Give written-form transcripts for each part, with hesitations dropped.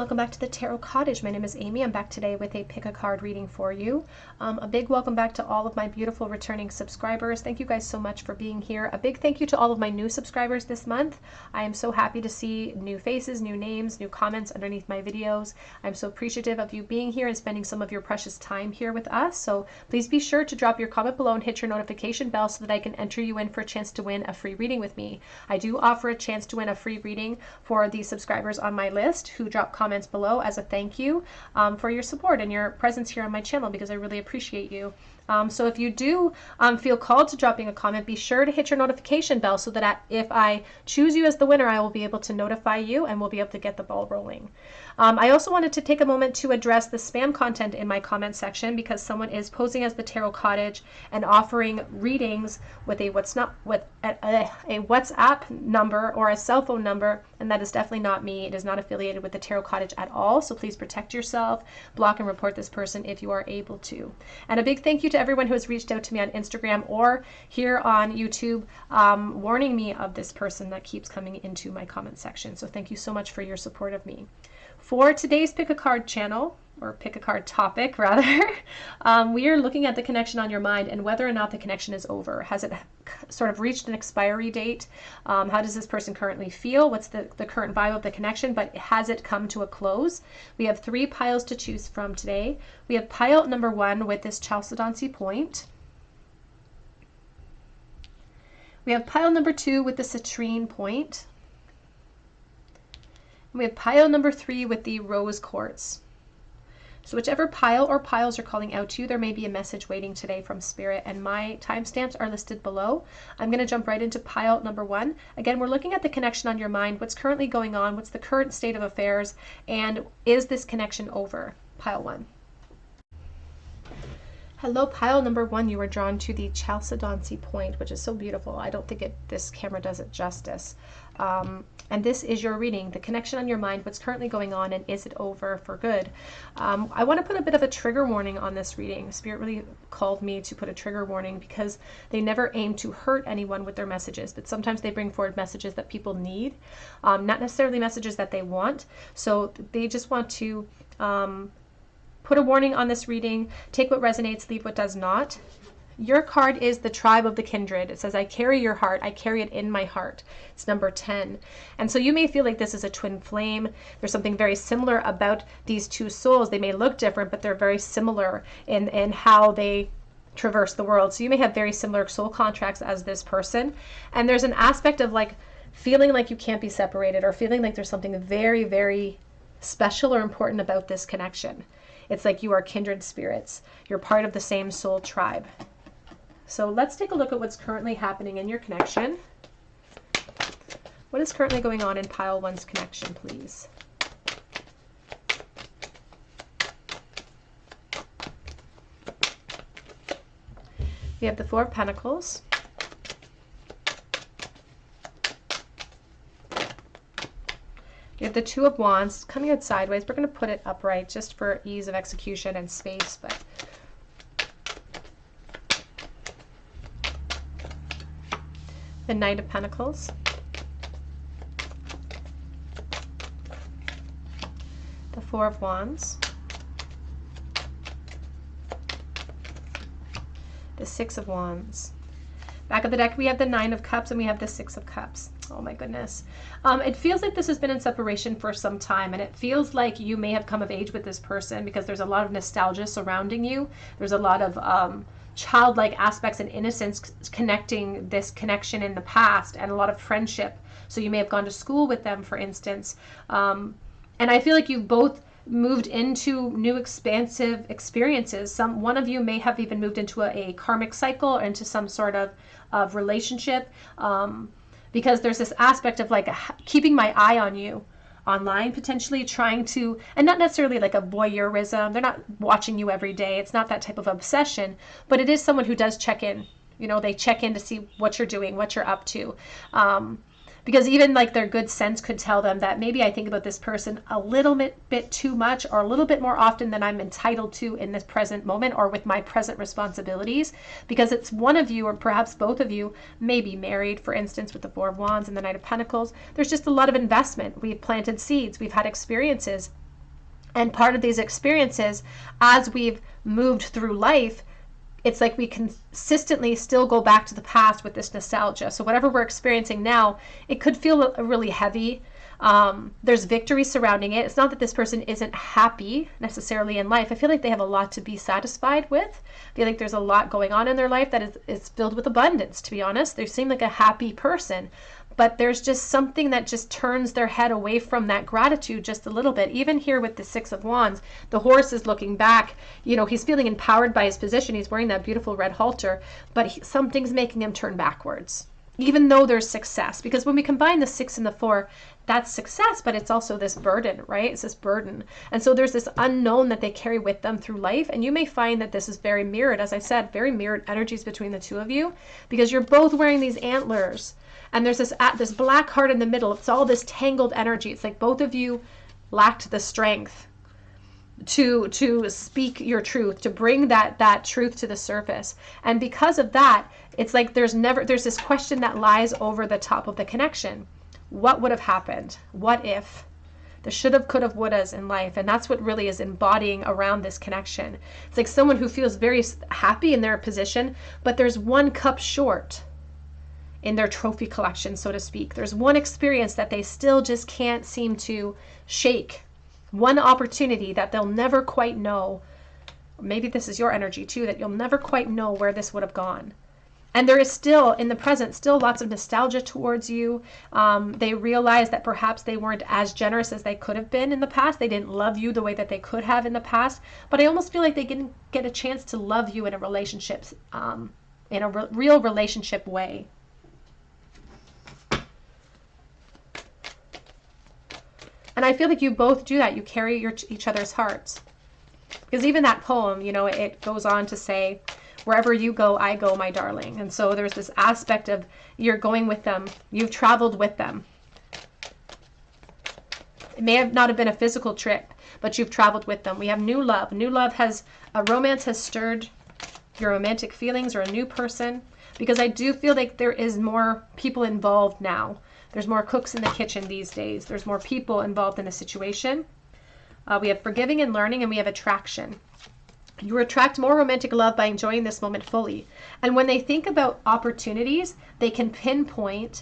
welcome back to the Tarot Cottage. My name is Amy. I'm back today with a pick a card reading for you. A big welcome back to all of my beautiful returning subscribers. Thank you guys so much for being here. A big thank you to all of my new subscribers this month. I am so happy to see new faces, new names, new comments underneath my videos. I'm so appreciative of you being here and spending some of your precious time here with us. So please be sure to drop your comment below and hit your notification bell so that I can enter you in for a chance to win a free reading with me. I do offer a chance to win a free reading for the subscribers on my list who drop comments below as a thank you for your support and your presence here on my channel, because I really appreciate you. So if you do feel called to dropping a comment, be sure to hit your notification bell so that if I choose you as the winner, I will be able to notify you and we'll be able to get the ball rolling. I also wanted to take a moment to address the spam content in my comment section, because someone is posing as the Tarot Cottage and offering readings with a WhatsApp number or a cell phone number, and that is definitely not me. It is not affiliated with the Tarot Cottage at all, so please protect yourself, block and report this person if you are able to. And a big thank you to everyone who has reached out to me on Instagram or here on YouTube warning me of this person that keeps coming into my comment section. So thank you so much for your support of me. For today's Pick a Card channel, or Pick a Card topic rather, we are looking at the connection on your mind and whether or not the connection is over. Has it sort of reached an expiry date? How does this person currently feel? What's the current vibe of the connection? But has it come to a close? We have 3 piles to choose from today. We have pile number 1 with this Chalcedony point. We have pile number 2 with the citrine point. We have pile number 3 with the rose quartz. So whichever pile or piles are calling out to you, there may be a message waiting today from Spirit, and my timestamps are listed below. I'm going to jump right into pile number 1. Again, we're looking at the connection on your mind, what's currently going on, what's the current state of affairs, and is this connection over? Pile 1. Hello, pile number 1. You were drawn to the Chalcedony point, which is so beautiful. I don't think this camera does it justice. And this is your reading, the connection on your mind, what's currently going on, and is it over for good? I want to put a bit of a trigger warning on this reading. Spirit really called me to put a trigger warning because they never aim to hurt anyone with their messages, but sometimes they bring forward messages that people need, not necessarily messages that they want. So they just want to put a warning on this reading. Take what resonates, leave what does not. Your card is the tribe of the kindred. It says, I carry your heart. I carry it in my heart. It's number 10. And so you may feel like this is a twin flame. There's something very similar about these two souls. They may look different, but they're very similar in how they traverse the world. So you may have very similar soul contracts as this person. And there's an aspect of like feeling like you can't be separated, or feeling like there's something very, very special or important about this connection. It's like you are kindred spirits. You're part of the same soul tribe. So let's take a look at what's currently happening in your connection. What is currently going on in pile 1's connection, please? We have the 4 of Pentacles. We have the 2 of Wands coming out sideways. We're going to put it upright just for ease of execution and space, but the Knight of Pentacles, the 4 of Wands, the 6 of Wands. Back of the deck, we have the 9 of Cups and we have the 6 of Cups. Oh my goodness. It feels like this has been in separation for some time, and it feels like you may have come of age with this person because there's a lot of nostalgia surrounding you. There's a lot of childlike aspects and innocence connecting this connection in the past, and a lot of friendship. So you may have gone to school with them, for instance. And I feel like you've both moved into new expansive experiences. One of you may have even moved into a karmic cycle or into some sort of relationship, because there's this aspect of like keeping my eye on you online, potentially trying to, and not necessarily like a voyeurism. They're not watching you every day. It's not that type of obsession, but it is someone who does check in. You know, they check in to see what you're doing, what you're up to. Because even like their good sense could tell them that maybe I think about this person a little bit too much, or a little bit more often than I'm entitled to in this present moment or with my present responsibilities, because it's one of you or perhaps both of you may be married, for instance, with the 4 of Wands and the Knight of Pentacles. There's just a lot of investment. We've planted seeds. We've had experiences. And part of these experiences, as we've moved through life, it's like we consistently still go back to the past with this nostalgia. So whatever we're experiencing now, it could feel really heavy. There's victory surrounding it. It's not that this person isn't happy necessarily in life. I feel like they have a lot to be satisfied with. I feel like there's a lot going on in their life that is filled with abundance, to be honest. They seem like a happy person. But there's just something that just turns their head away from that gratitude just a little bit. Even here with the Six of Wands, the horse is looking back. You know, he's feeling empowered by his position. He's wearing that beautiful red halter, but something's making him turn backwards, even though there's success. Because when we combine the 6 and the 4, that's success, but it's also this burden, right? It's this burden. And so there's this unknown that they carry with them through life. And you may find that this is very mirrored, as I said, very mirrored energies between the two of you, because you're both wearing these antlers. And there's this black heart in the middle. It's all this tangled energy. It's like both of you lacked the strength to speak your truth, to bring that truth to the surface. And because of that, it's like there's this question that lies over the top of the connection. What would have happened? What if? The should have, could have, would has in life. And that's what really is embodying around this connection. It's like someone who feels very happy in their position, but there's one cup short in their trophy collection, so to speak. There's one experience that they still just can't seem to shake. One opportunity that they'll never quite know. Maybe this is your energy too, that you'll never quite know where this would have gone. And there is still, in the present, still lots of nostalgia towards you. They realize that perhaps they weren't as generous as they could have been in the past. They didn't love you the way that they could have in the past. But I almost feel like they didn't get a chance to love you in a relationship, in a real relationship way. And I feel like you both do that. You carry each other's hearts. Because even that poem, you know, it goes on to say, wherever you go, I go, my darling. And so there's this aspect of you're going with them. You've traveled with them. It may have not have been a physical trip, but you've traveled with them. We have new love. New love romance has stirred your romantic feelings, or a new person. Because I do feel like there is more people involved now. There's more cooks in the kitchen these days. There's more people involved in the situation. We have forgiving and learning, and we have attraction. You attract more romantic love by enjoying this moment fully. And when they think about opportunities, they can pinpoint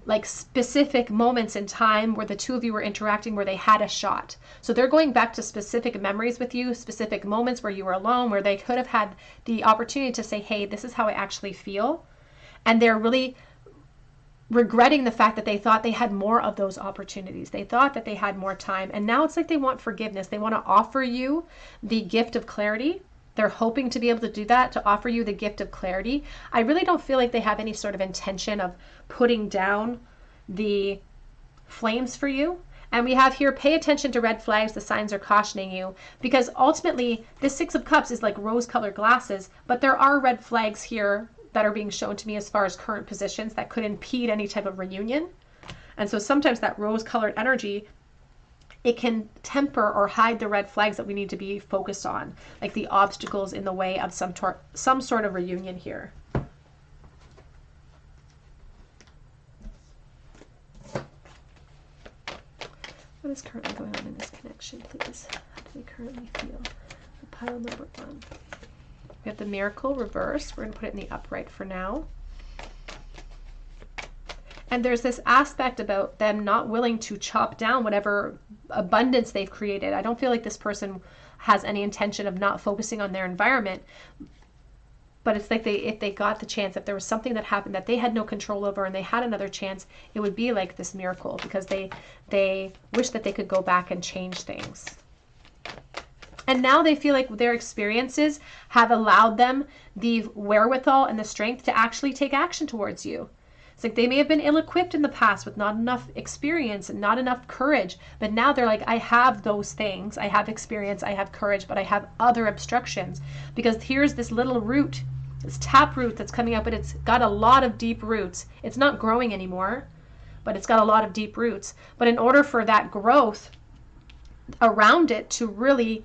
like specific moments in time where the two of you were interacting, where they had a shot. So they're going back to specific memories with you, specific moments where you were alone, where they could have had the opportunity to say, hey, this is how I actually feel. And they're really regretting the fact that they thought they had more of those opportunities. They thought that they had more time. And now it's like they want forgiveness. They want to offer you the gift of clarity. They're hoping to be able to do that, to offer you the gift of clarity. I really don't feel like they have any sort of intention of putting down the flames for you. And we have here, pay attention to red flags. The signs are cautioning you, because ultimately this 6 of Cups is like rose-colored glasses, but there are red flags here that are being shown to me as far as current positions that could impede any type of reunion. And so sometimes that rose-colored energy, it can temper or hide the red flags that we need to be focused on, like the obstacles in the way of some sort of reunion here. What is currently going on in this connection, please? How do they currently feel? The pile number 1. We have the Miracle reverse. We're going to put it in the upright for now. And there's this aspect about them not willing to chop down whatever abundance they've created. I don't feel like this person has any intention of not focusing on their environment. But it's like if they got the chance, if there was something that happened that they had no control over and they had another chance, it would be like this miracle, because they wish that they could go back and change things. And now they feel like their experiences have allowed them the wherewithal and the strength to actually take action towards you. It's like they may have been ill-equipped in the past with not enough experience and not enough courage, but now they're like, I have those things. I have experience, I have courage, but I have other obstructions. Because here's this little root, this tap root that's coming up, but it's got a lot of deep roots. It's not growing anymore, but it's got a lot of deep roots. But in order for that growth around it to really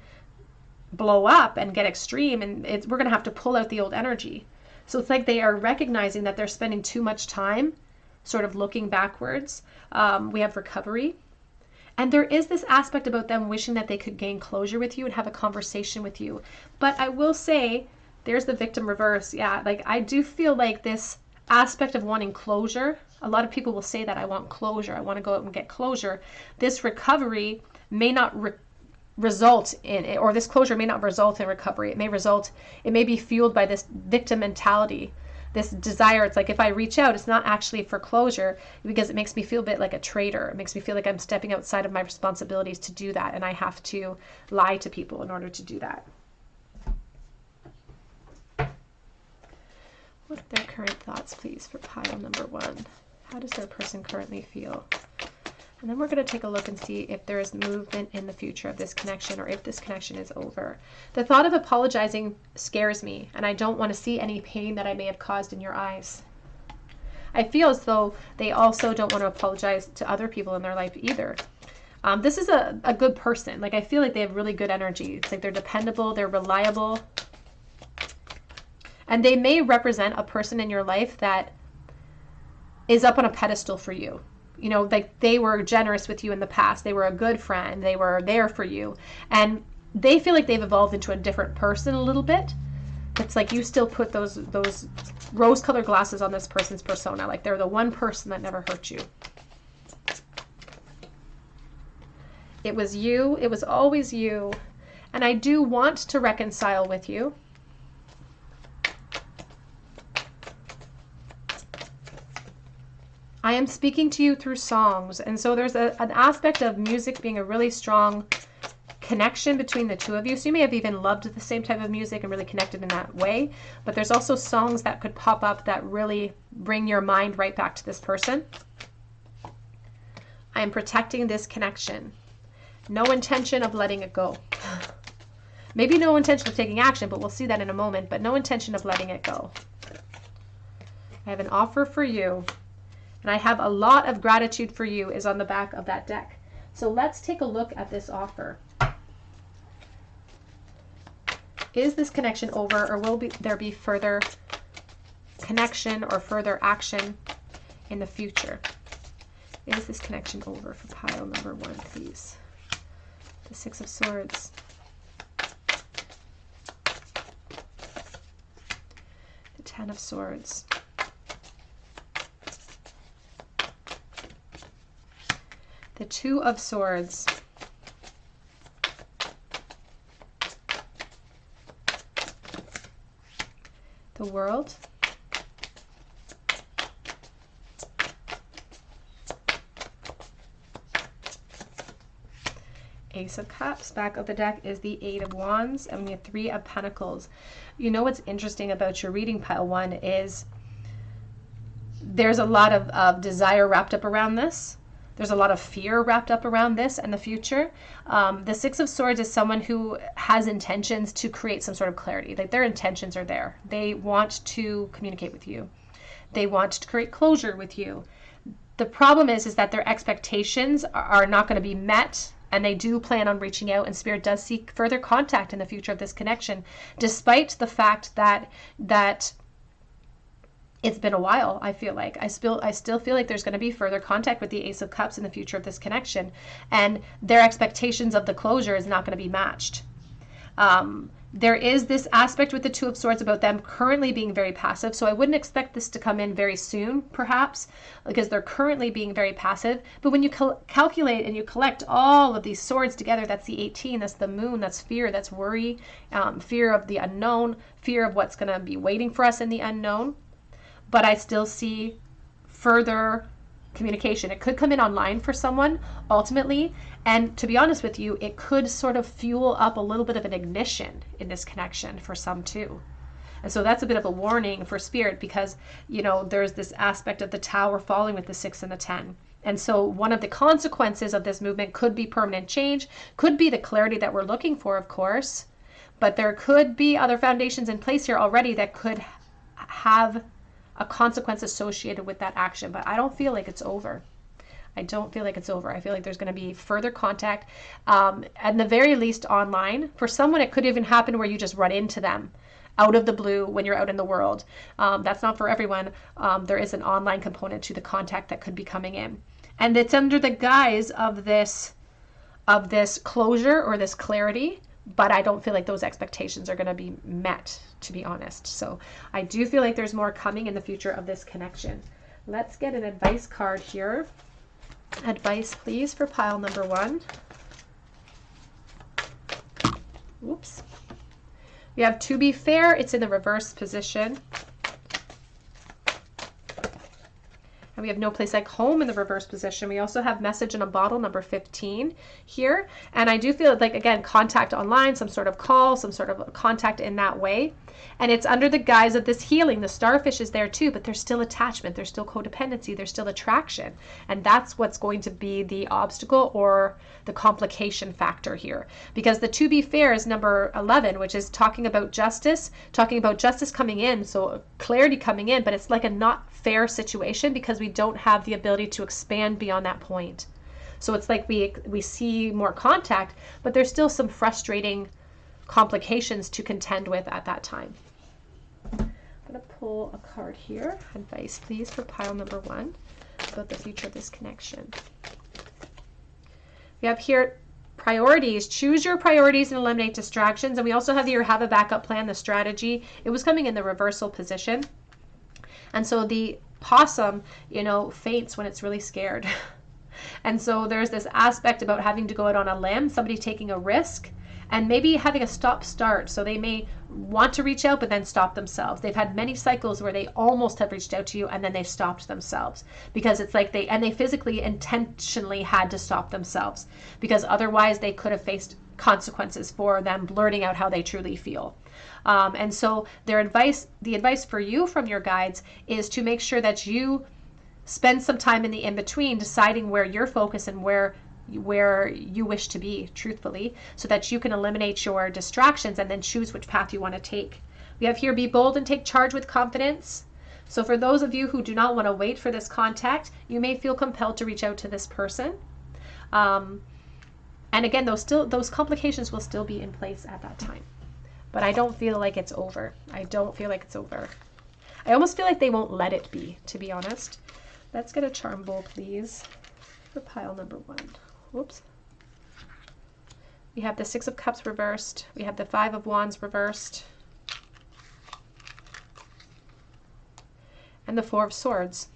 blow up and get extreme, and we're going to have to pull out the old energy. So it's like they are recognizing that they're spending too much time sort of looking backwards. We have recovery. And there is this aspect about them wishing that they could gain closure with you and have a conversation with you. But I will say, there's the victim reverse. Yeah, like I do feel like this aspect of wanting closure. A lot of people will say that I want closure. I want to go out and get closure. This recovery may not result in it, or this closure may not result in recovery. It may be fueled by this victim mentality, this desire. It's like if I reach out, it's not actually for closure because it makes me feel a bit like a traitor. It makes me feel like I'm stepping outside of my responsibilities to do that, and I have to lie to people in order to do that. What are their current thoughts, please, for pile number 1? How does their person currently feel? And then we're going to take a look and see if there is movement in the future of this connection, or if this connection is over. The thought of apologizing scares me, and I don't want to see any pain that I may have caused in your eyes. I feel as though they also don't want to apologize to other people in their life either. This is a good person. Like I feel like they have really good energy. It's like they're dependable, they're reliable. And they may represent a person in your life that is up on a pedestal for you. You know, like they were generous with you in the past. They were a good friend. They were there for you. And they feel like they've evolved into a different person a little bit. It's like you still put those rose-colored glasses on this person's persona. Like they're the one person that never hurt you. It was you. It was always you. And I do want to reconcile with you. I am speaking to you through songs. And so there's an aspect of music being a really strong connection between the two of you. So you may have even loved the same type of music and really connected in that way. But there's also songs that could pop up that really bring your mind right back to this person. I am protecting this connection. No intention of letting it go. Maybe no intention of taking action, but we'll see that in a moment. But no intention of letting it go. I have an offer for you. And I have a lot of gratitude for you is on the back of that deck. So let's take a look at this offer. Is this connection over, or will there be further connection or further action in the future? Is this connection over for pile number 1, please? The 6 of Swords. The 10 of Swords. The 2 of Swords. The World. Ace of Cups. Back of the deck is the 8 of Wands, and we have 3 of Pentacles. You know what's interesting about your reading, pile 1, is there's a lot of desire wrapped up around this. There's a lot of fear wrapped up around this and the future. The 6 of Swords is someone who has intentions to create some sort of clarity. Like their intentions are there. They want to communicate with you. They want to create closure with you. The problem is that their expectations are not going to be met, and they do plan on reaching out, and Spirit does seek further contact in the future of this connection, despite the fact that it's been a while. I feel like I still feel like there's going to be further contact with the Ace of Cups in the future of this connection, and their expectations of the closure is not going to be matched. There is this aspect with the 2 of Swords about them currently being very passive, so I wouldn't expect this to come in very soon, perhaps, because they're currently being very passive. But when you calculate and you collect all of these swords together, that's the 18, that's the moon, that's fear, that's worry, fear of the unknown, fear of what's going to be waiting for us in the unknown. But I still see further communication. It could come in online for someone ultimately, and to be honest with you, it could sort of fuel up a little bit of an ignition in this connection for some too. And so that's a bit of a warning for Spirit, because you know there's this aspect of the Tower falling with the 6 and the 10. And so one of the consequences of this movement could be permanent change, could be the clarity that we're looking for, of course, but there could be other foundations in place here already that could have a consequence associated with that action. But I don't feel like it's over. I don't feel like it's over. I feel like there's going to be further contact, at the very least online. For someone, it could even happen where you just run into them out of the blue when you're out in the world. That's not for everyone. There is an online component to the contact that could be coming in. And it's under the guise of this of this closure or this clarity, but I don't feel like those expectations are going to be met, to be honest. So I do feel like there's more coming in the future of this connection. Let's get an advice card here. Advice, please, for pile number 1. Oops. We have to be fair. It's in the reverse position. And we have no place like home in the reverse position. We also have message in a bottle, number 15 here. And I do feel like, again, contact online, some sort of call, some sort of contact in that way. And it's under the guise of this healing. The starfish is there too, but there's still attachment. There's still codependency. There's still attraction. And that's what's going to be the obstacle or the complication factor here. Because the to be fair is number 11, which is talking about justice coming in. So clarity coming in, but it's like a not fair situation because we don't have the ability to expand beyond that point. So it's like we see more contact, but there's still some frustrating complications to contend with at that time. I'm going to pull a card here. Advice, please, for pile number 1 about the future of this connection. We have here priorities. Choose your priorities and eliminate distractions. And we also have here have a backup plan, the strategy. It was coming in the reversal position. And so the possum, faints when it's really scared. And so there's this aspect about having to go out on a limb, somebody taking a risk, and maybe having a stop-start. So they may want to reach out, but then stop themselves. They've had many cycles where they almost have reached out to you, and then they've stopped themselves. Because it's like they physically, intentionally had to stop themselves. Because otherwise they could have faced consequences for them blurting out how they truly feel. And so the advice for you from your guides is to make sure that you spend some time in the in-between deciding where you're focused and where you wish to be, truthfully, so that you can eliminate your distractions and then choose which path you want to take. We have here, be bold and take charge with confidence. So for those of you who do not want to wait for this contact, you may feel compelled to reach out to this person. And again, those complications will still be in place at that time. But I don't feel like it's over. I don't feel like it's over. I almost feel like they won't let it be, to be honest. Let's get a charm bowl, please, for pile number 1. Whoops. We have the 6 of Cups reversed. We have the 5 of Wands reversed. And the 4 of Swords.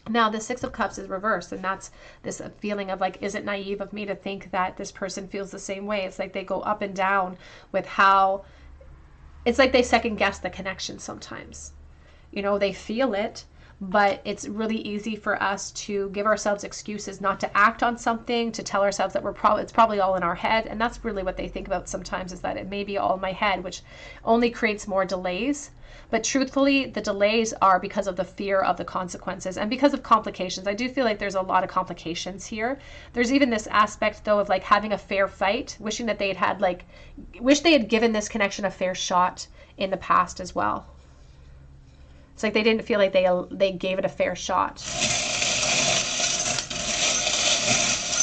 Now, the 6 of Cups is reversed, and that's this feeling of like, is it naive of me to think that this person feels the same way? It's like they go up and down with how, it's like they second guess the connection sometimes. They feel it, but it's really easy for us to give ourselves excuses not to act on something, to tell ourselves that it's probably all in our head. And that's really what they think about sometimes, is that it may be all in my head, which only creates more delays. But truthfully, the delays are because of the fear of the consequences and because of complications. I do feel like there's a lot of complications here. There's even this aspect, though, of like having a fair fight, wishing that wish they had given this connection a fair shot in the past as well. It's like they didn't feel like they gave it a fair shot.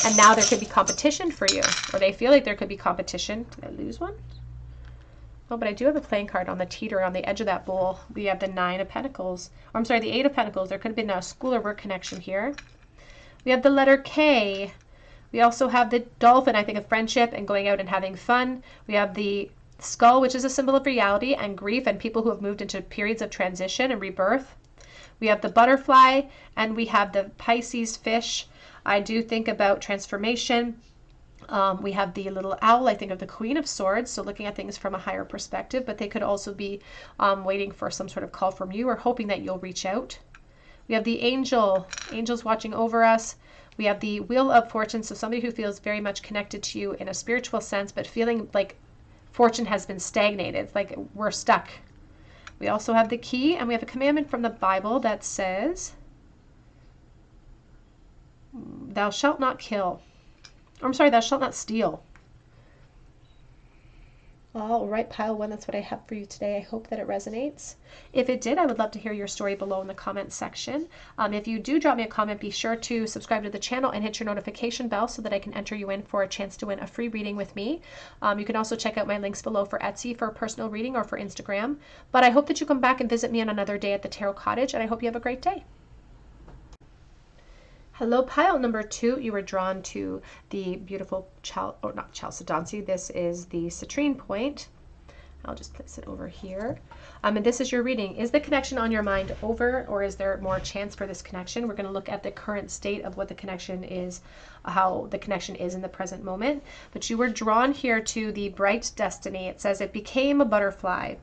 And now there could be competition for you, or they feel like there could be competition. Did I lose one? Oh, but I do have a playing card on the teeter on the edge of that bowl. We have the 9 of Pentacles. Or I'm sorry, the 8 of Pentacles. There could have been a school or work connection here. We have the letter K. We also have the dolphin, I think, of friendship and going out and having fun. We have the skull, which is a symbol of reality and grief and people who have moved into periods of transition and rebirth. We have the butterfly, and we have the Pisces fish. I do think about transformation. We have the little owl, I think of the Queen of Swords, so looking at things from a higher perspective, but they could also be waiting for some sort of call from you or hoping that you'll reach out. We have the angels watching over us. We have the Wheel of Fortune, so somebody who feels very much connected to you in a spiritual sense, but feeling like fortune has been stagnated. It's like we're stuck. We also have the key, and we have a commandment from the Bible that says, thou shalt not kill. I'm sorry, thou shalt not steal. All right, pile 1, that's what I have for you today. I hope that it resonates. If it did, I would love to hear your story below in the comment section. If you do drop me a comment, be sure to subscribe to the channel and hit your notification bell so that I can enter you in for a chance to win a free reading with me. You can also check out my links below for Etsy for a personal reading or for Instagram. But I hope that you come back and visit me on another day at the Tarot Cottage, and I hope you have a great day. Hello, pile number 2. You were drawn to the beautiful not Chalcedony. This is the citrine point. I'll just place it over here. And this is your reading. Is the connection on your mind over, or is there more chance for this connection? We're going to look at the current state of what the connection is, how the connection is in the present moment. But you were drawn here to the bright destiny. It says it became a butterfly,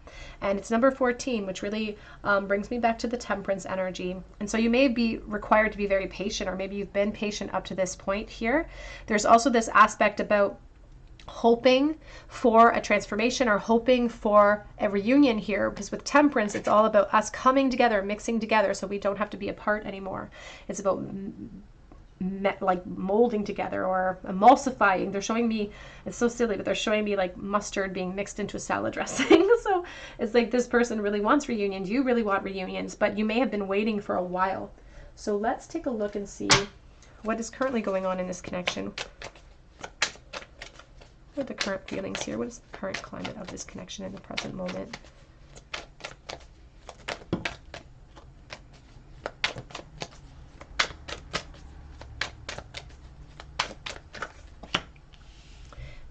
and it's number 14, which really brings me back to the temperance energy. And so you may be required to be very patient, or maybe you've been patient up to this point here. There's also this aspect about hoping for a transformation or hoping for a reunion here, because with temperance it's all about us coming together, mixing together, so we don't have to be apart anymore. It's about like molding together or emulsifying. They're showing me, it's so silly, but they're showing me like mustard being mixed into a salad dressing. So it's like this person really wants reunions, you really want reunions, but you may have been waiting for a while. So let's take a look and see what is currently going on in this connection. What are the current feelings here? What is the current climate of this connection in the present moment?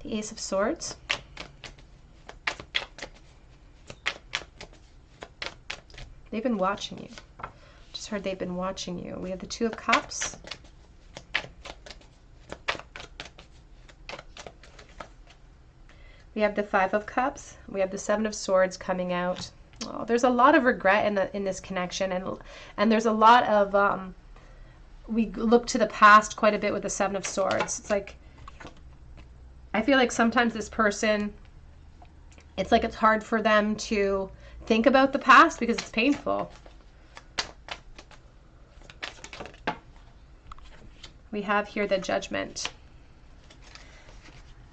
The Ace of Swords. They've been watching you. Just heard they've been watching you. We have the Two of Cups. We have the Five of Cups. We have the Seven of Swords coming out. Oh, there's a lot of regret in this connection, and there's a lot of we look to the past quite a bit with the Seven of Swords. It's like, I feel like sometimes this person, it's like it's hard for them to think about the past because it's painful. We have here the Judgment.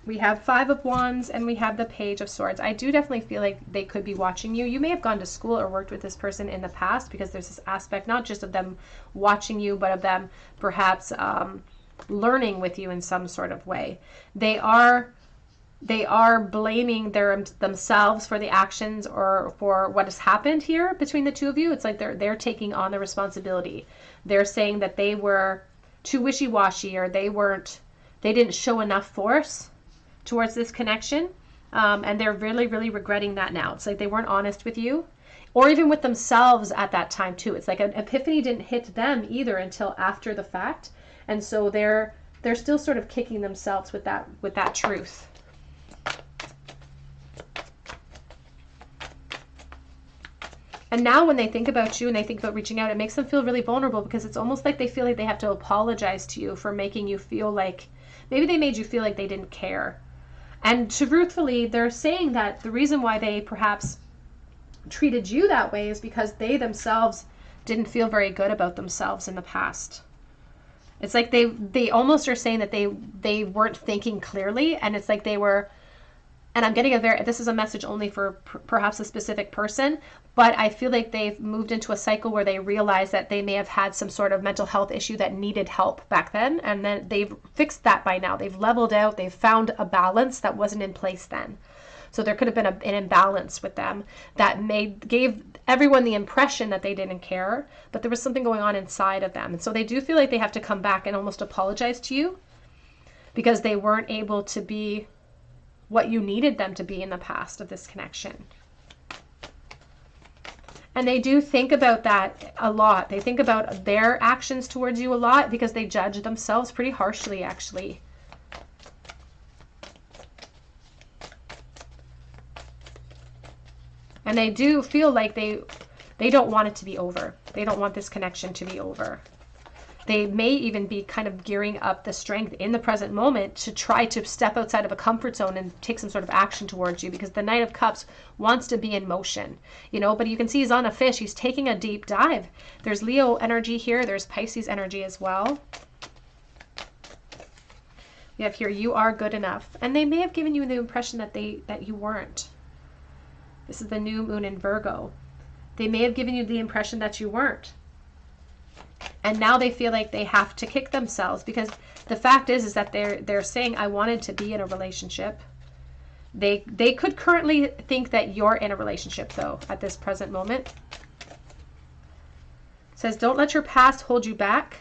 We have Five of Wands, and we have the Page of Swords. I do definitely feel like they could be watching you. You may have gone to school or worked with this person in the past, because there's this aspect not just of them watching you, but of them perhaps learning with you in some sort of way. They are blaming themselves for the actions or for what has happened here between the two of you. It's like they're taking on the responsibility. They're saying that they were too wishy-washy, or they didn't show enough force towards this connection, and they're really, really regretting that now. It's like they weren't honest with you, or even with themselves at that time too. It's like an epiphany didn't hit them either until after the fact, and so they're still sort of kicking themselves with that truth. And now when they think about you and they think about reaching out, it makes them feel really vulnerable, because it's almost like they feel like they have to apologize to you for making you feel like, maybe they made you feel like they didn't care. And truthfully, they're saying that the reason why they perhaps treated you that way is because they themselves didn't feel very good about themselves in the past. It's like they almost are saying that they weren't thinking clearly, and it's like they were, and I'm getting this is a message only for perhaps a specific person, but I feel like they've moved into a cycle where they realize that they may have had some sort of mental health issue that needed help back then, and then they've fixed that by now. They've leveled out, they've found a balance that wasn't in place then. So there could have been an imbalance with them that gave everyone the impression that they didn't care, but there was something going on inside of them. And so they do feel like they have to come back and almost apologize to you, because they weren't able to be what you needed them to be in the past of this connection. And they do think about that a lot. They think about their actions towards you a lot, because they judge themselves pretty harshly, actually. And they do feel like they don't want it to be over. They don't want this connection to be over. They may even be kind of gearing up the strength in the present moment to try to step outside of a comfort zone and take some sort of action towards you, because the Knight of Cups wants to be in motion, but you can see he's on a fish. He's taking a deep dive. There's Leo energy here. There's Pisces energy as well. We have here, you are good enough. And they may have given you the impression that you weren't. This is the new moon in Virgo. They may have given you the impression that you weren't. And now they feel like they have to kick themselves, because the fact is that they're saying, I wanted to be in a relationship. They could currently think that you're in a relationship, though, at this present moment. It says, don't let your past hold you back.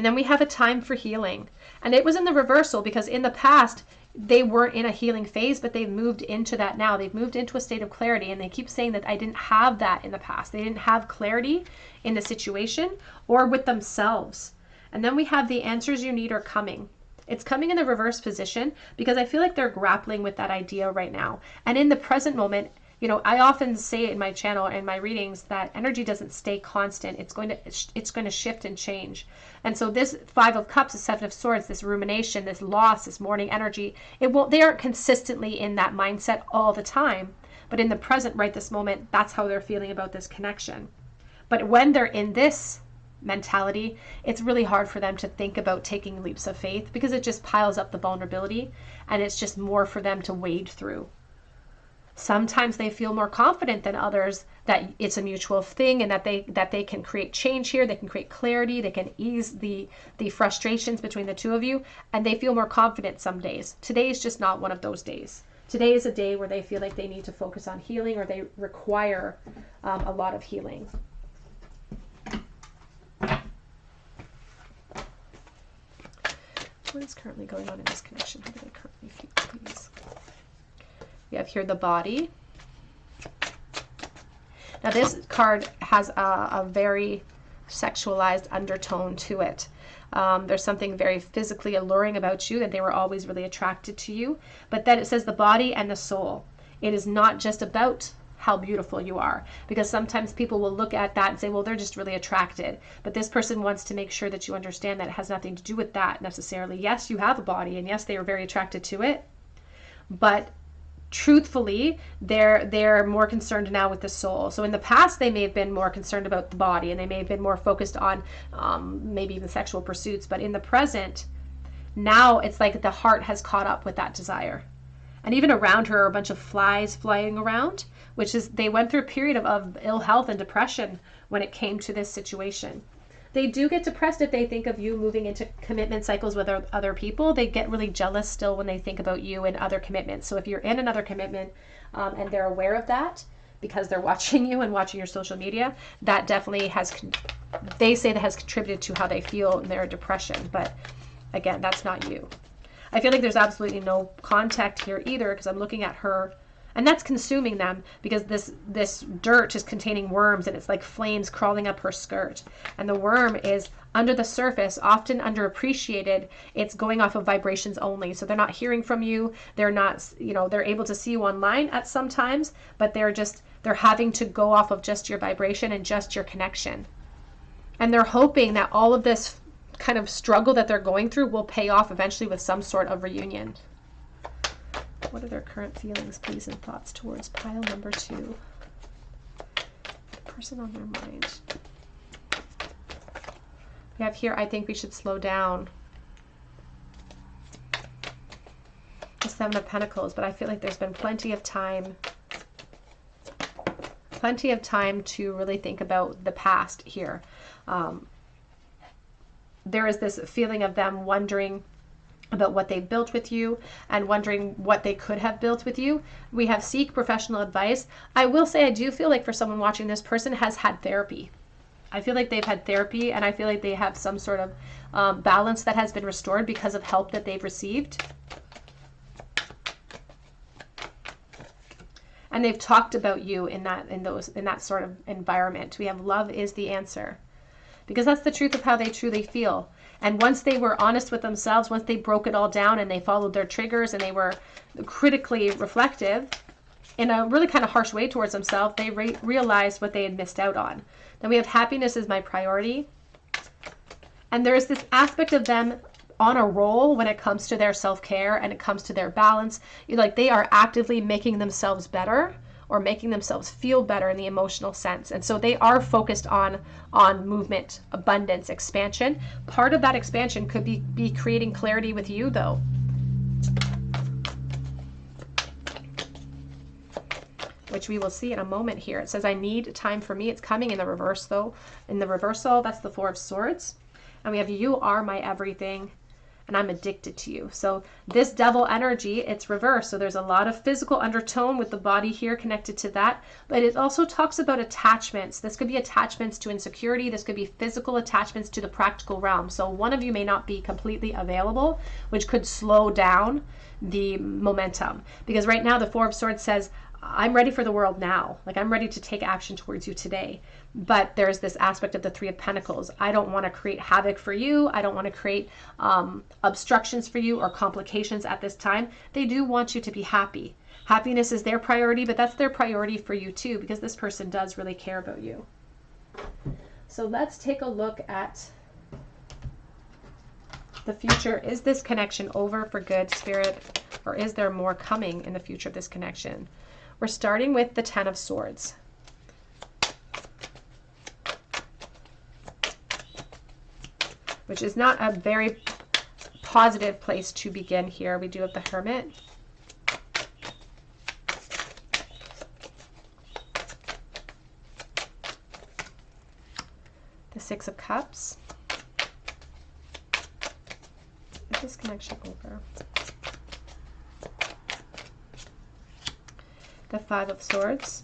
And then we have a time for healing. And it was in the reversal because in the past, they weren't in a healing phase, but they've moved into that now. They've moved into a state of clarity, and they keep saying that I didn't have that in the past. They didn't have clarity in the situation or with themselves. And then we have the answers you need are coming. It's coming in the reverse position because I feel like they're grappling with that idea right now. And in the present moment, you know, I often say in my channel and my readings that energy doesn't stay constant. It's going to shift and change. And so this Five of Cups, the Seven of Swords, this rumination, this loss, this mourning energy, they aren't consistently in that mindset all the time. But in the present, right this moment, that's how they're feeling about this connection. But when they're in this mentality, it's really hard for them to think about taking leaps of faith because it just piles up the vulnerability and it's just more for them to wade through. Sometimes they feel more confident than others that it's a mutual thing and that they can create change here, they can create clarity, they can ease the frustrations between the two of you, and they feel more confident some days. Today is just not one of those days. Today is a day where they feel like they need to focus on healing or they require a lot of healing. What is currently going on in this connection? How do they currently feel, please? We have here the Body. Now this card has a very sexualized undertone to it. There's something very physically alluring about you, that they were always really attracted to you. But then it says the body and the soul. It is not just about how beautiful you are, because sometimes people will look at that and say, well, they're just really attracted. But this person wants to make sure that you understand that it has nothing to do with that necessarily. Yes, you have a body, and yes, they are very attracted to it. But truthfully, they're more concerned now with the soul. So in the past, they may have been more concerned about the body, and they may have been more focused on maybe even sexual pursuits. But in the present, now it's like the heart has caught up with that desire. And even around her are a bunch of flies flying around, which is they went through a period of ill health and depression when it came to this situation. They do get depressed if they think of you moving into commitment cycles with other people. They get really jealous still when they think about you and other commitments. So if you're in another commitment and they're aware of that because they're watching you and watching your social media, that definitely they say that has contributed to how they feel in their depression. But again, that's not you. I feel like there's absolutely no contact here either because I'm looking at her. And that's consuming them because this dirt is containing worms and it's like flames crawling up her skirt. And the worm is under the surface, often underappreciated. It's going off of vibrations only. So they're not hearing from you. They're not, they're able to see you online at some times, but they're having to go off of just your vibration and just your connection. And they're hoping that all of this kind of struggle that they're going through will pay off eventually with some sort of reunion. What are their current feelings, please, and thoughts towards pile number 2? The person on their mind. We have here, I think we should slow down. The Seven of Pentacles, but I feel like there's been plenty of time to really think about the past here. There is this feeling of them wondering about what they built with you and wondering what they could have built with you. We have seek professional advice. I will say I do feel like for someone watching, this person has had therapy. I feel like they've had therapy and I feel like they have some sort of balance that has been restored because of help that they've received. And they've talked about you in that sort of environment. We have love is the answer. Because that's the truth of how they truly feel. And once they were honest with themselves, once they broke it all down and they followed their triggers and they were critically reflective in a really kind of harsh way towards themselves, they realized what they had missed out on. Then we have happiness is my priority. And there's this aspect of them on a roll when it comes to their self-care and it comes to their balance. Like they are actively making themselves better or making themselves feel better in the emotional sense. And so they are focused on movement, abundance, expansion. Part of that expansion could be creating clarity with you though. Which we will see in a moment here. It says, I need time for me. It's coming in the reverse though. In the reversal, that's the Four of Swords. And we have you are my everything. and I'm addicted to you. So this devil energy, it's reversed. So there's a lot of physical undertone with the body here connected to that, but it also talks about attachments. This could be attachments to insecurity. This could be physical attachments to the practical realm. So one of you may not be completely available, which could slow down the momentum, because right now the Four of Swords says, I'm ready for the world now. Like, I'm ready to take action towards you today. But there's this aspect of the Three of Pentacles. I don't want to create havoc for you. I don't want to create obstructions for you or complications at this time. They do want you to be happy. Happiness is their priority, but that's their priority for you too, because this person does really care about you. So let's take a look at the future. Is this connection over for good, Spirit, or is there more coming in the future of this connection? We're starting with the Ten of Swords. Which is not a very positive place to begin here. We do have the Hermit. The Six of Cups. Is this connection over? The Five of Swords.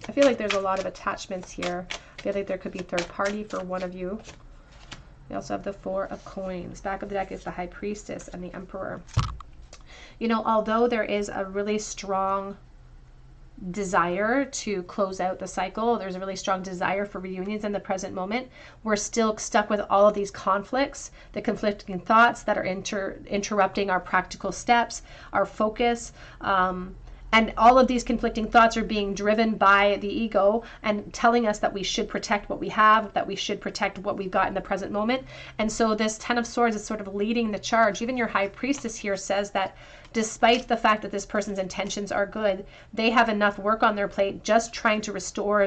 I feel like there's a lot of attachments here. I feel like there could be third party for one of you. We also have the Four of Coins. Back of the deck is the High Priestess and the Emperor. You know, although there is a really strong desire to close out the cycle, there's a really strong desire for reunions in the present moment, we're still stuck with all of these conflicts, the conflicting thoughts that are interrupting our practical steps, our focus, and all of these conflicting thoughts are being driven by the ego and telling us that we should protect what we have, that we should protect what we've got in the present moment. And so this Ten of Swords is sort of leading the charge. Even your High Priestess here says that despite the fact that this person's intentions are good, they have enough work on their plate just trying to restore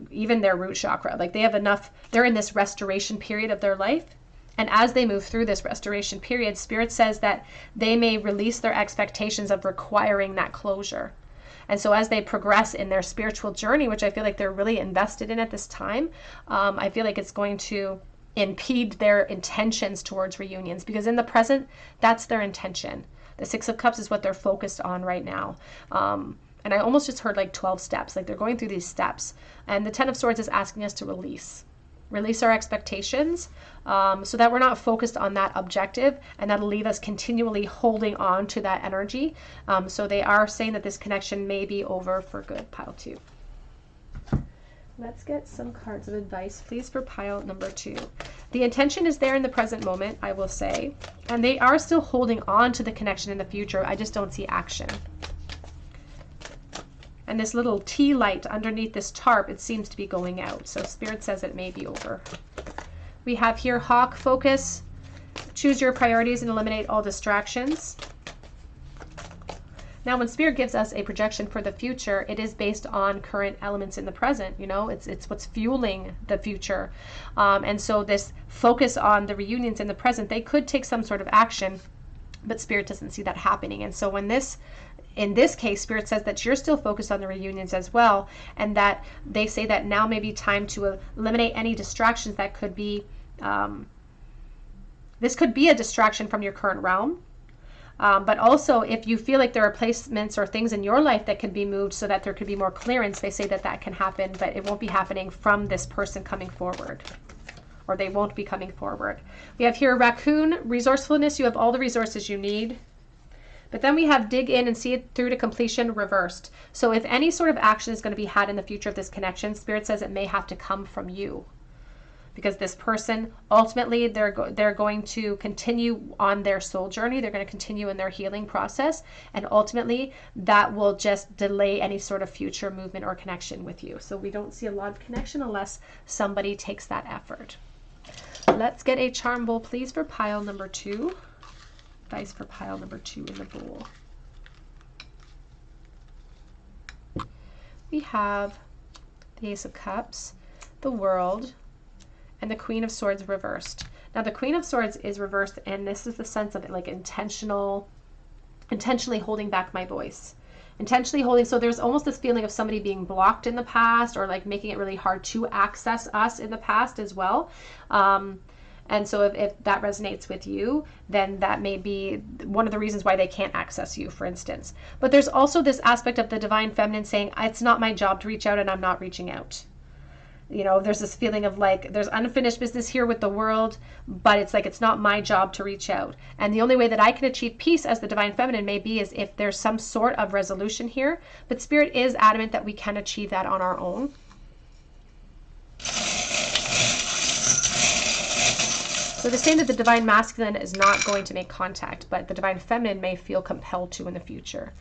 even their root chakra. Like, they have enough, they're in this restoration period of their life. And as they move through this restoration period, Spirit says that they may release their expectations of requiring that closure. And so as they progress in their spiritual journey, which I feel like they're really invested in at this time, I feel like it's going to impede their intentions towards reunions, because in the present, that's their intention. The Six of Cups is what they're focused on right now. And I almost just heard like 12 steps, like they're going through these steps. And the Ten of Swords is asking us to release our expectations, so that we're not focused on that objective, and that'll leave us continually holding on to that energy. So they are saying that this connection may be over for good, pile 2. Let's get some cards of advice, please, for pile number 2. The intention is there in the present moment, I will say, and they are still holding on to the connection in the future. I just don't see action. And this little tea light underneath this tarp, it seems to be going out. So Spirit says it may be over. We have here Hawk, focus, choose your priorities and eliminate all distractions. Now, when Spirit gives us a projection for the future, it is based on current elements in the present. You know, it's what's fueling the future. And so this focus on the reunions in the present, they could take some sort of action, but Spirit doesn't see that happening. And so when in this case, Spirit says that you're still focused on the reunions as well, and that they say that now may be time to eliminate any distractions that could be, this could be a distraction from your current realm. But also, if you feel like there are placements or things in your life that can be moved so that there could be more clearance, they say that that can happen, but it won't be happening from this person coming forward, or they won't be coming forward. We have here Raccoon, resourcefulness. You have all the resources you need. But then we have dig in and see it through to completion, reversed. So if any sort of action is going to be had in the future of this connection, Spirit says it may have to come from you. Because this person, ultimately, they're going to continue on their soul journey. They're going to continue in their healing process. And ultimately, that will just delay any sort of future movement or connection with you. So we don't see a lot of connection unless somebody takes that effort. Let's get a charm bowl, please, for pile number 2. Dice for pile number 2 in the bowl. We have the Ace of Cups, the World, and the Queen of Swords reversed. Now the Queen of Swords is reversed, and this is the sense of it, like intentionally holding back my voice. Intentionally holding, so there's almost this feeling of somebody being blocked in the past, or like making it really hard to access us in the past as well. And so if that resonates with you, then that may be one of the reasons why they can't access you, for instance. But there's also this aspect of the divine feminine saying, it's not my job to reach out and I'm not reaching out. You know, there's this feeling of like, there's unfinished business here with the world, but it's like, it's not my job to reach out. And the only way that I can achieve peace as the divine feminine may be is if there's some sort of resolution here. But Spirit is adamant that we can achieve that on our own. So they're saying that the divine masculine is not going to make contact, but the divine feminine may feel compelled to in the future.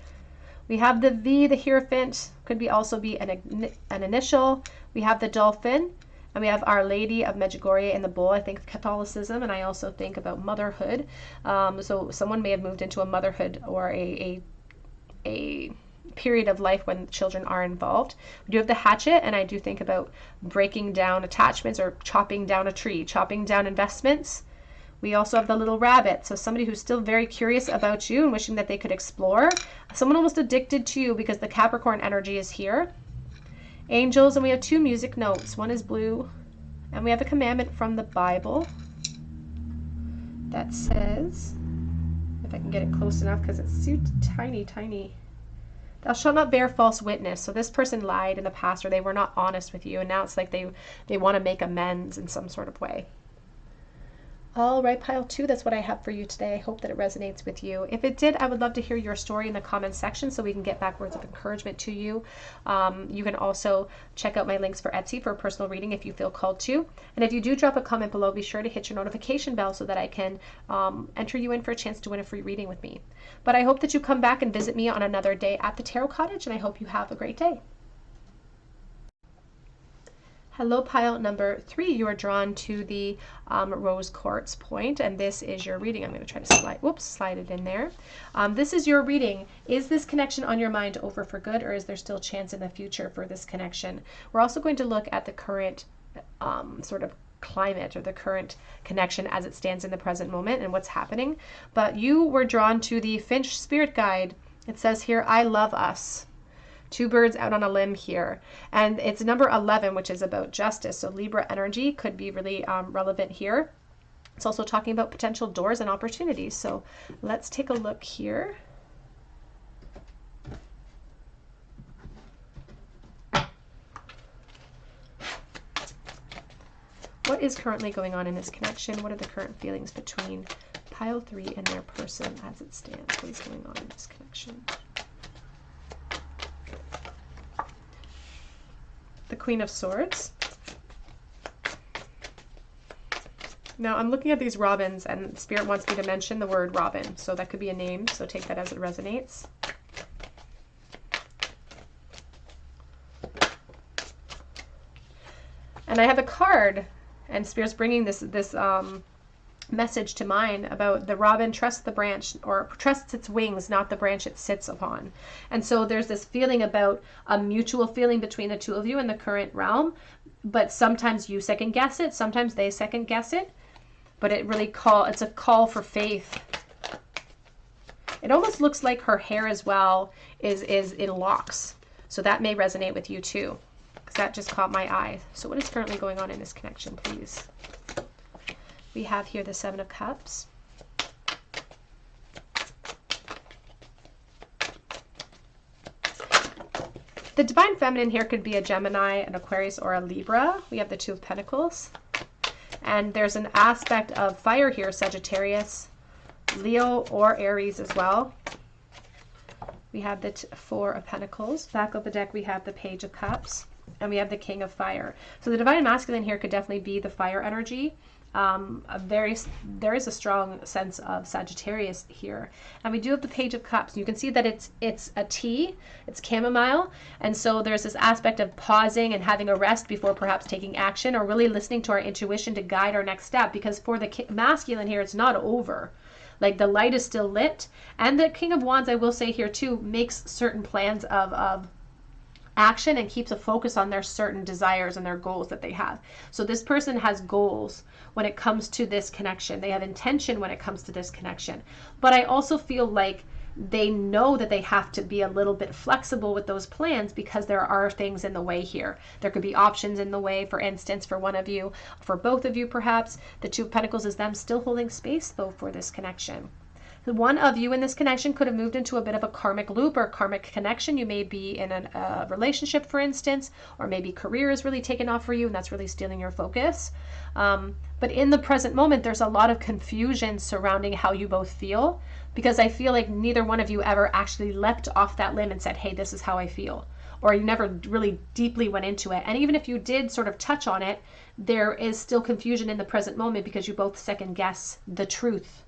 We have the V, the Hierophant, could also be an initial. We have the Dolphin, and we have Our Lady of Medjugorje in the Bull. I think of Catholicism, and I also think about motherhood. So someone may have moved into a motherhood or a period of life when children are involved. We do have the Hatchet, and I do think about breaking down attachments or chopping down a tree, chopping down investments. We also have the Little Rabbit, so somebody who's still very curious about you and wishing that they could explore. Someone almost addicted to you because the Capricorn energy is here. Angels, and we have 2 music notes. One is blue, and we have a commandment from the Bible that says, if I can get it close enough because it's so tiny, tiny. Thou shalt not bear false witness. So this person lied in the past, or they were not honest with you, and now it's like they want to make amends in some sort of way. All right, pile 2, that's what I have for you today. I hope that it resonates with you. If it did, I would love to hear your story in the comments section so we can get back words of encouragement to you. You can also check out my links for Etsy for a personal reading if you feel called to. And if you do drop a comment below, be sure to hit your notification bell so that I can enter you in for a chance to win a free reading with me. But I hope that you come back and visit me on another day at the Tarot Cottage, and I hope you have a great day. Hello, pile number 3. You are drawn to the rose quartz point, and this is your reading. I'm going to try to slide it in there. This is your reading. Is this connection on your mind over for good, or is there still chance in the future for this connection? We're also going to look at the current sort of climate or the current connection as it stands in the present moment and what's happening. But you were drawn to the Finch Spirit Guide. It says here, I love us. 2 birds out on a limb here, and it's number 11, which is about justice. So Libra energy could be really relevant here. It's also talking about potential doors and opportunities. So let's take a look here. What is currently going on in this connection? What are the current feelings between pile 3 and their person as it stands? What is going on in this connection? The Queen of Swords. Now I'm looking at these robins, and Spirit wants me to mention the word robin, so that could be a name, so take that as it resonates. And I have a card, and Spirit's bringing this message to mind about the robin trusts the branch, or trusts its wings, not the branch it sits upon. And so there's this feeling about a mutual feeling between the two of you in the current realm, but sometimes you second guess it, sometimes they second guess it, but it's a call for faith. It almost looks like her hair as well is in locks, so that may resonate with you too, because that just caught my eye. So what is currently going on in this connection, please? We have here the 7 of Cups. The divine feminine here could be a Gemini, an Aquarius, or a Libra. We have the 2 of Pentacles. And there's an aspect of fire here, Sagittarius, Leo, or Aries as well. We have the 4 of Pentacles. Back of the deck, we have the Page of Cups. And we have the King of Fire. So the divine masculine here could definitely be the fire energy. There is a strong sense of Sagittarius here, and we do have the Page of Cups. You can see that it's a tea, it's chamomile, and so there's this aspect of pausing and having a rest before perhaps taking action, or really listening to our intuition to guide our next step, because for the masculine here, it's not over. Like, the light is still lit, and the King of Wands, I will say here too, makes certain plans of action and keeps a focus on their certain desires and their goals that they have. So this person has goals when it comes to this connection. They have intention when it comes to this connection. But I also feel like they know that they have to be a little bit flexible with those plans because there are things in the way here. There could be options in the way, for instance, for one of you, for both of you perhaps. The Two of Pentacles is them still holding space though for this connection. One of you in this connection could have moved into a bit of a karmic loop or karmic connection. You may be in a relationship, for instance, or maybe career is really taken off for you and that's really stealing your focus. But in the present moment, there's a lot of confusion surrounding how you both feel, because I feel like neither one of you ever actually leapt off that limb and said, hey, this is how I feel. Or you never really deeply went into it. And even if you did sort of touch on it, there is still confusion in the present moment because you both second guess the truth.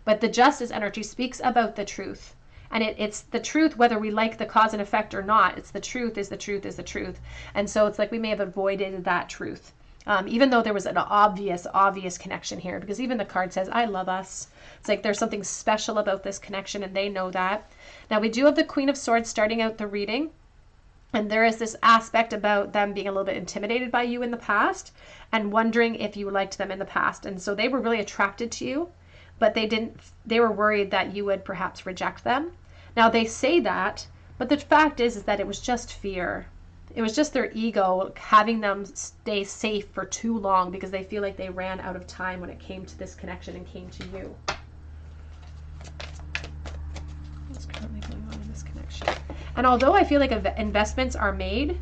But the Justice energy speaks about the truth. And it's the truth whether we like the cause and effect or not. It's the truth is the truth is the truth. And so it's like we may have avoided that truth. Even though there was an obvious connection here, because even the card says, I love us. It's like there's something special about this connection and they know that. Now we do have the Queen of Swords starting out the reading. And there is this aspect about them being a little bit intimidated by you in the past and wondering if you liked them in the past. And so they were really attracted to you, but they were worried that you would perhaps reject them. Now they say that, but the fact is that it was just fear. It was just their ego having them stay safe for too long because they feel like they ran out of time when it came to this connection and came to you. What's currently going on in this connection? And although I feel like investments are made,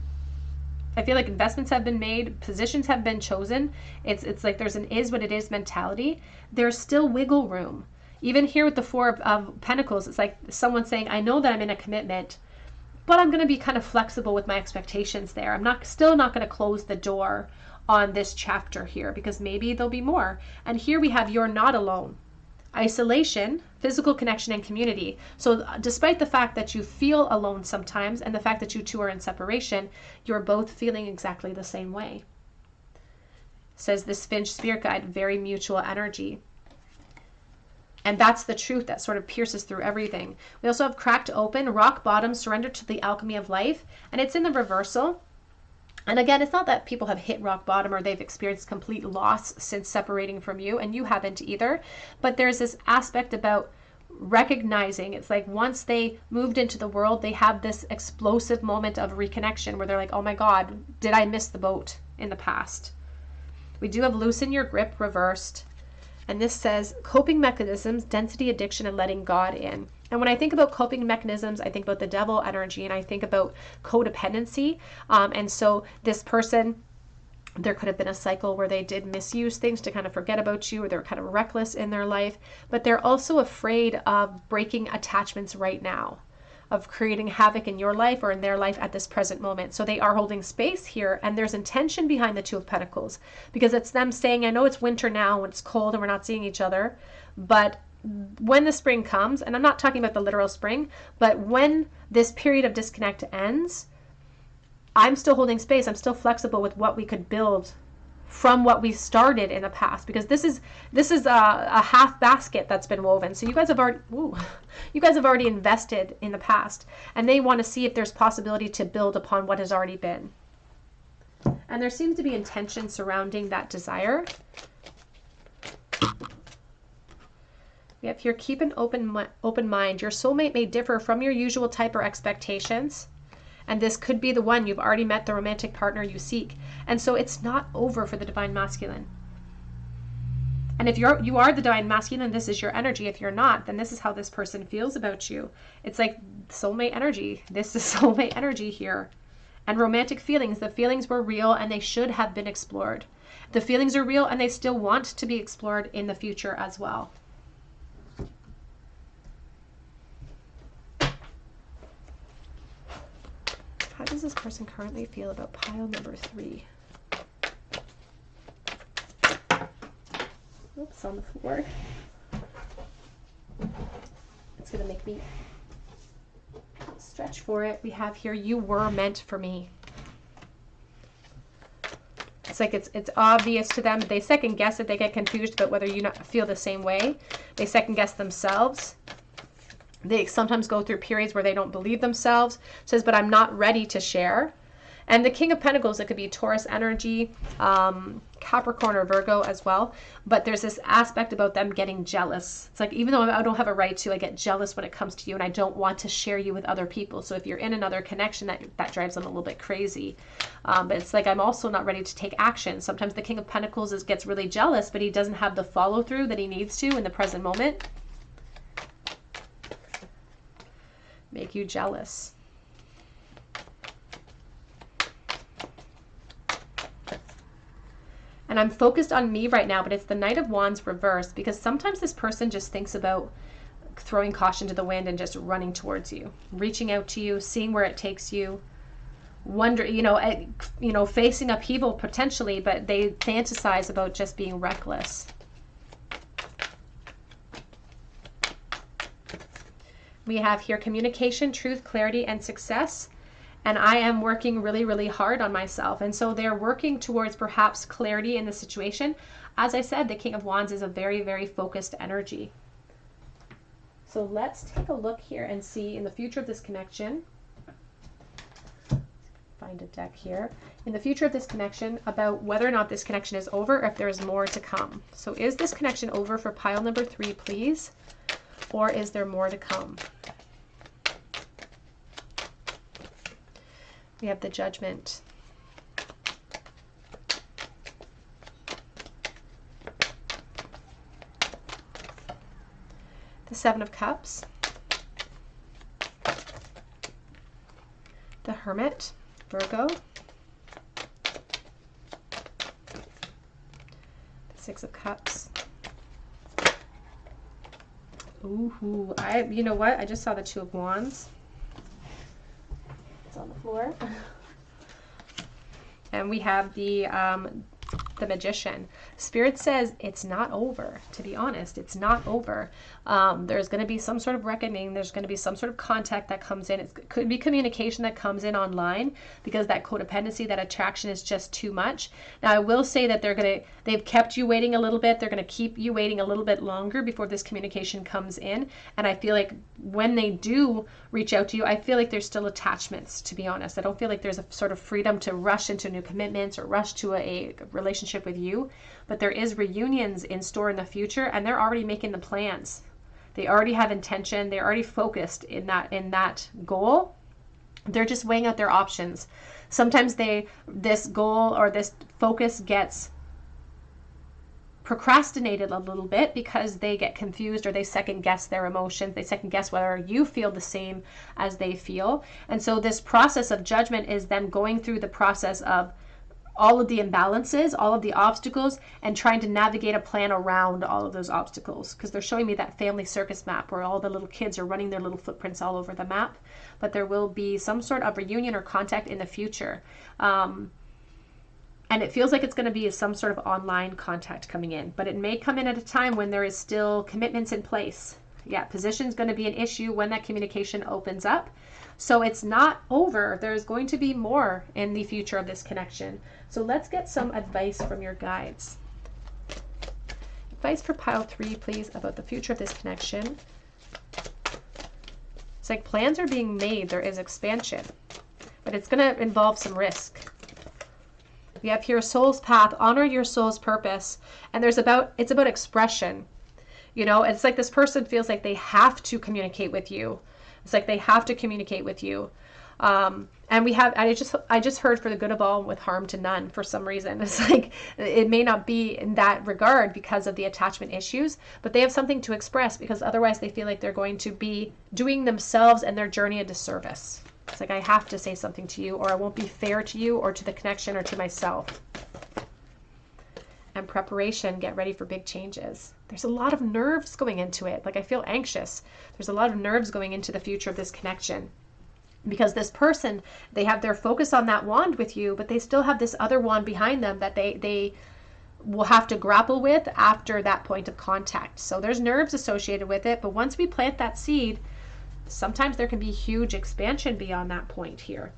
I feel like investments have been made, positions have been chosen. It's like there's an is what it is mentality. There's still wiggle room. Even here with the Four of Pentacles, it's like someone saying, I know that I'm in a commitment, but I'm going to be kind of flexible with my expectations there. I'm still not going to close the door on this chapter here because maybe there'll be more. And here we have you're not alone. Isolation, physical connection, and community. So despite the fact that you feel alone sometimes and the fact that you two are in separation, you're both feeling exactly the same way. Says this Finch Spirit Guide, very mutual energy. And that's the truth that sort of pierces through everything. We also have cracked open, rock bottom, surrender to the alchemy of life. And it's in the reversal. And again, it's not that people have hit rock bottom or they've experienced complete loss since separating from you, and you haven't either. But there's this aspect about recognizing, it's like once they moved into the world, they have this explosive moment of reconnection where they're like, oh my God, did I miss the boat in the past? We do have loosen your grip reversed. And this says coping mechanisms, density, addiction, and letting God in. And when I think about coping mechanisms, I think about the devil energy and I think about codependency. And so this person, there could have been a cycle where they did misuse things to kind of forget about you, or they're kind of reckless in their life, but they're also afraid of breaking attachments right now, of creating havoc in your life or in their life at this present moment. So they are holding space here, and there's intention behind the Two of Pentacles because it's them saying, I know it's winter now when it's cold and we're not seeing each other, but when the spring comes, and I'm not talking about the literal spring, but when this period of disconnect ends, I'm still holding space. I'm still flexible with what we could build from what we started in the past, because this is a half basket that's been woven. So you guys have already invested in the past, and they want to see if there's possibility to build upon what has already been. And there seems to be intention surrounding that desire. We have here, keep an open mind. Your soulmate may differ from your usual type or expectations. And this could be the one. You've already met the romantic partner you seek. And so it's not over for the Divine Masculine. And if you are the Divine Masculine, this is your energy. If you're not, then this is how this person feels about you. It's like soulmate energy. This is soulmate energy here. And romantic feelings. The feelings were real and they should have been explored. The feelings are real and they still want to be explored in the future as well. How does this person currently feel about pile number 3? Oops, on the floor. It's going to make me stretch for it. We have here, you were meant for me. It's like it's obvious to them. They second guess it. They get confused about whether you feel the same way. They second guess themselves. They sometimes go through periods where they don't believe themselves. It says, but I'm not ready to share. And the King of Pentacles, it could be Taurus energy, Capricorn or Virgo as well. But there's this aspect about them getting jealous. It's like, even though I don't have a right to, I get jealous when it comes to you, and I don't want to share you with other people. So if you're in another connection, that drives them a little bit crazy. But it's like, I'm also not ready to take action. Sometimes the King of Pentacles gets really jealous, but he doesn't have the follow through that he needs to in the present moment. Make you jealous. And I'm focused on me right now, but it's the Knight of Wands reversed, because sometimes this person just thinks about throwing caution to the wind and just running towards you, reaching out to you, seeing where it takes you, facing upheaval potentially, but they fantasize about just being reckless. We have here communication, truth, clarity, and success. And I am working really, really hard on myself. And so they're working towards perhaps clarity in the situation. As I said, the King of Wands is a very, very focused energy. So let's take a look here and see in the future of this connection. Find a deck here. In the future of this connection, about whether or not this connection is over, or if there is more to come. So is this connection over for pile number 3, please? Or is there more to come? We have the Judgment. The Seven of Cups. The Hermit, Virgo. The Six of Cups. Ooh, you know what? I just saw the Two of Wands. On the floor. And we have the Magician. Spirit says it's not over. To be honest, it's not over. There's going to be some sort of reckoning. There's going to be some sort of contact that comes in. It could be communication that comes in online, because that codependency, that attraction is just too much. Now, I will say that they've kept you waiting a little bit. They're going to keep you waiting a little bit longer before this communication comes in. And I feel like when they do reach out to you, I feel like there's still attachments, to be honest. I don't feel like there's a sort of freedom to rush into new commitments or rush to a relationship with you. But there is reunions in store in the future, and they're already making the plans. They already have intention. They're already focused in that goal. They're just weighing out their options. Sometimes this goal or this focus gets procrastinated a little bit because they get confused, or they second guess their emotions. They second guess whether you feel the same as they feel. And so this process of judgment is them going through the process of all of the imbalances, all of the obstacles, and trying to navigate a plan around all of those obstacles, because they're showing me that family circus map where all the little kids are running their little footprints all over the map. But there will be some sort of reunion or contact in the future. And it feels like it's going to be some sort of online contact coming in, but it may come in at a time when there is still commitments in place. Yeah, position is going to be an issue when that communication opens up. So it's not over. There's going to be more in the future of this connection. So let's get some advice from your guides. Advice for pile 3, please, about the future of this connection. It's like plans are being made. There is expansion, but it's going to involve some risk. We have here soul's path, honor your soul's purpose. And it's about expression. You know, it's like this person feels like they have to communicate with you. It's like they have to communicate with you. And we have, I just heard for the good of all with harm to none for some reason. It's like, it may not be in that regard because of the attachment issues, but they have something to express, because otherwise they feel like they're going to be doing themselves and their journey a disservice. It's like, I have to say something to you, or I won't be fair to you or to the connection or to myself. And preparation, get ready for big changes. There's a lot of nerves going into it. Like, I feel anxious. There's a lot of nerves going into the future of this connection. Because this person, they have their focus on that wand with you, but they still have this other wand behind them that they will have to grapple with after that point of contact. So there's nerves associated with it, but once we plant that seed, sometimes there can be huge expansion beyond that point here.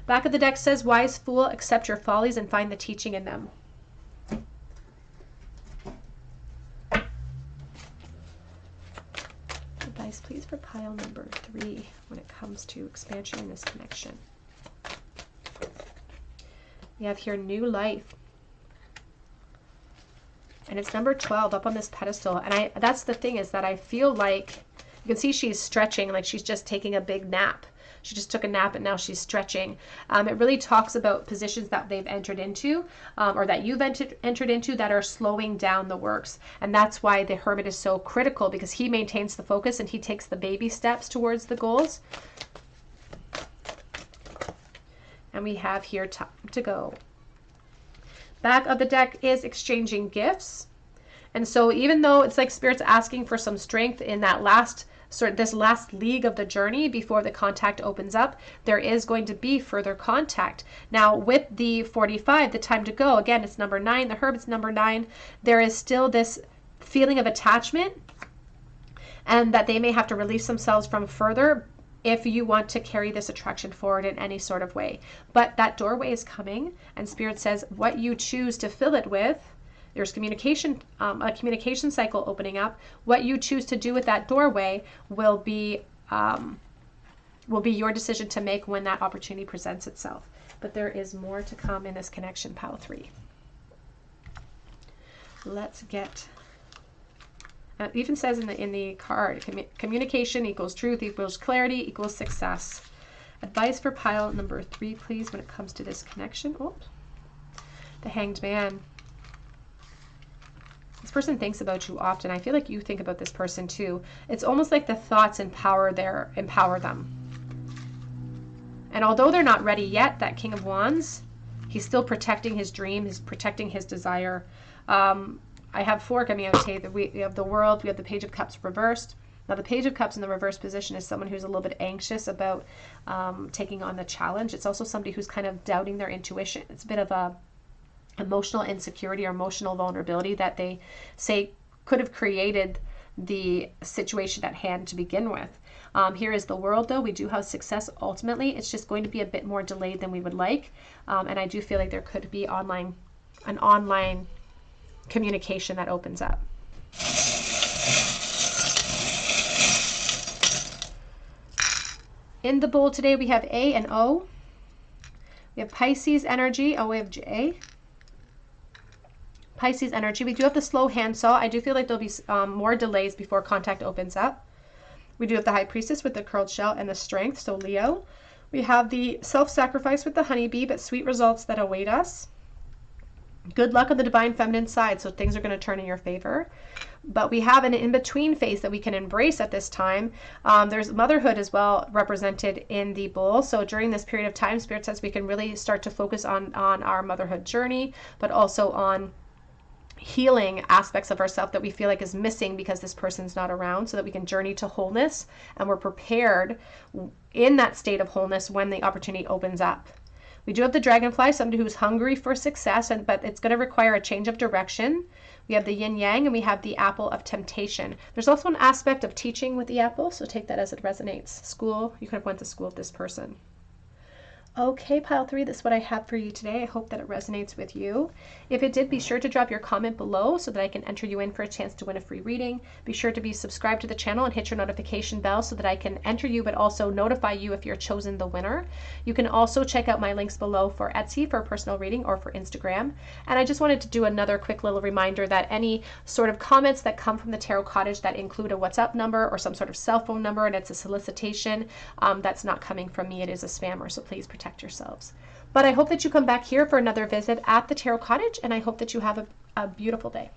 Back of the deck says, wise fool, accept your follies and find the teaching in them. Advice, please, for pile number 3 when it comes to expansion in this connection. We have here new life. And it's number 12 up on this pedestal. And that's the thing, is that I feel like, you can see she's stretching, like she's just taking a big nap. She just took a nap and now she's stretching. It really talks about positions that they've entered into, or that you've entered into, that are slowing down the works. And that's why the Hermit is so critical, because he maintains the focus and he takes the baby steps towards the goals. And we have here time to go. Back of the deck is exchanging gifts. And so even though it's like Spirit's asking for some strength in that this last league of the journey before the contact opens up, there is going to be further contact. Now with the 45, the time to go, again, it's number 9, the Hermit's number 9, there is still this feeling of attachment, and that they may have to release themselves from further if you want to carry this attraction forward in any sort of way. But that doorway is coming, and Spirit says what you choose to fill it with, there's communication, a communication cycle opening up. What you choose to do with that doorway will be your decision to make when that opportunity presents itself. But there is more to come in this connection, pile 3. Let's get... it even says in the card, communication equals truth equals clarity equals success. Advice for pile number 3, please, when it comes to this connection. Oh, the Hanged Man. This person thinks about you often. I feel like you think about this person too. It's almost like the thoughts empower them. And although they're not ready yet, that King of Wands, he's still protecting his dream. He's protecting his desire. I have 4 coming out today. We have the World, we have the Page of Cups reversed. Now the Page of Cups in the reverse position is someone who's a little bit anxious about taking on the challenge. It's also somebody who's kind of doubting their intuition. It's a bit of a emotional insecurity or emotional vulnerability that they say could have created the situation at hand to begin with. Here is the World, though. We do have success ultimately. It's just going to be a bit more delayed than we would like. And I do feel like there could be an online communication that opens up. In the bowl today, we have A and O. We have Pisces energy. Oh, we have J. Pisces energy. We do have the slow handsaw. I do feel like there'll be more delays before contact opens up. We do have the High Priestess with the curled shell and the Strength, so Leo. We have the self-sacrifice with the honeybee, but sweet results that await us. Good luck on the Divine Feminine side, so things are going to turn in your favor. But we have an in-between phase that we can embrace at this time. There's motherhood as well represented in the bowl. So during this period of time, Spirit says we can really start to focus on our motherhood journey, but also on healing aspects of ourselves that we feel like is missing because this person's not around, so that we can journey to wholeness, and we're prepared in that state of wholeness when the opportunity opens up. We do have the Dragonfly, somebody who's hungry for success, but it's going to require a change of direction. We have the Yin Yang, and we have the Apple of Temptation. There's also an aspect of teaching with the apple, so take that as it resonates. School, you could have went to school with this person. Okay, pile 3, that's what I have for you today. I hope that it resonates with you. If it did, be sure to drop your comment below so that I can enter you in for a chance to win a free reading. Be sure to be subscribed to the channel and hit your notification bell so that I can enter you, but also notify you if you're chosen the winner. You can also check out my links below for Etsy for a personal reading or for Instagram. And I just wanted to do another quick little reminder that any sort of comments that come from the Tarot Cottage that include a WhatsApp number or some sort of cell phone number and it's a solicitation, that's not coming from me. It is a spammer, so please protect yourselves. But I hope that you come back here for another visit at the Tarot Cottage, and I hope that you have a beautiful day.